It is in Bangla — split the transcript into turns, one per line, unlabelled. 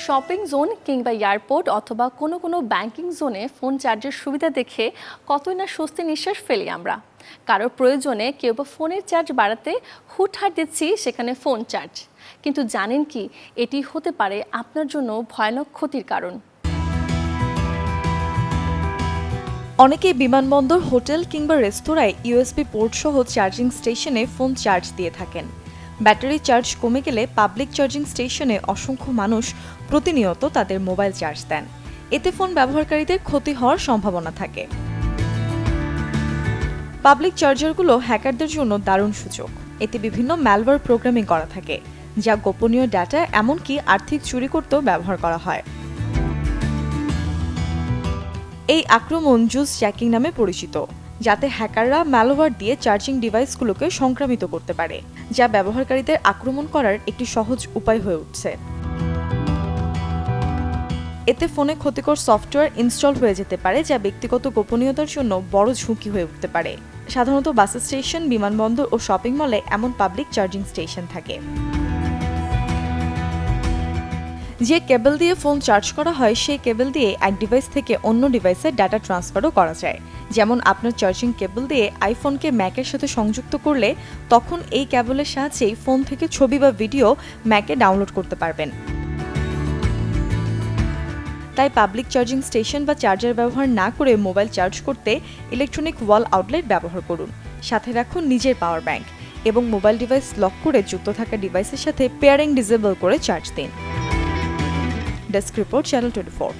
শপিং জোন কিংবা এয়ারপোর্ট অথবা কোনো ব্যাংকিং জোনে ফোন চার্জের সুবিধা দেখে কতই না স্বস্তি নিঃশ্বাস ফেলি আমরা। কারোর প্রয়োজনে কেউ বা ফোনের চার্জ বাড়াতে হুটহাট দিচ্ছি সেখানে ফোন চার্জ, কিন্তু জানেন কি এটি হতে পারে আপনার জন্য ভয়ানক ক্ষতির কারণ।
অনেকেই বিমানবন্দর, হোটেল কিংবা রেস্তোরাঁয় ইউএসবি পোর্ট সহ চার্জিং স্টেশনে ফোন চার্জ দিয়ে থাকেন। ব্যাটারি চার্জ কমে গেলে পাবলিক চার্জিং স্টেশনে অসংখ্য মানুষ প্রতিনিয়ত তাদের মোবাইল চার্জ দেন। এতে ফোন ব্যবহারকারীদের ক্ষতি হওয়ার সম্ভাবনা থাকে। পাবলিক চার্জারগুলো হ্যাকারদের জন্য দারুণ সুযোগ। এতে বিভিন্ন ম্যালওয়্যার প্রোগ্রামিং করা থাকে, যা গোপনীয় ডাটা এমনকি আর্থিক চুরি করতেও ব্যবহার করা হয়। এই আক্রমণ জুস জ্যাকিং নামে পরিচিত, যাতে হ্যাকাররা ম্যালওয়্যার দিয়ে চার্জিং ডিভাইসগুলোকে সংক্রামিত করতে পারে, যা ব্যবহারকারীদের আক্রমণ করার একটি সহজ উপায় হয়ে উঠছে। এতে ফোনে ক্ষতিকর সফটওয়্যার ইনস্টল হয়ে যেতে পারে, যা ব্যক্তিগত গোপনীয়তার জন্য বড় ঝুঁকি হয়ে উঠতে পারে। সাধারণত বাস স্টেশন, বিমানবন্দর ও শপিং মলে এমন পাবলিক চার্জিং স্টেশন থাকে। যে কেবল দিয়ে ফোন চার্জ করা হয় সেই কেবল দিয়ে এক ডিভাইস থেকে অন্য ডিভাইসে ডাটা ট্রান্সফারও করা যায়। যেমন আপনার চার্জিং কেবল দিয়ে আইফোনকে ম্যাকের সাথে সংযুক্ত করলে তখন এই কেবলের সাহায্যেই ফোন থেকে ছবি বা ভিডিও ম্যাকে ডাউনলোড করতে পারবেন। তাই পাবলিক চার্জিং স্টেশন বা চার্জার ব্যবহার না করে মোবাইল চার্জ করতে ইলেকট্রনিক ওয়াল আউটলেট ব্যবহার করুন। সাথে রাখুন নিজের পাওয়ার ব্যাংক এবং মোবাইল ডিভাইস লক করে যুক্ত থাকা ডিভাইসের সাথে পেয়ারিং ডিসেবল করে চার্জ দিন। Desk report, channel 24।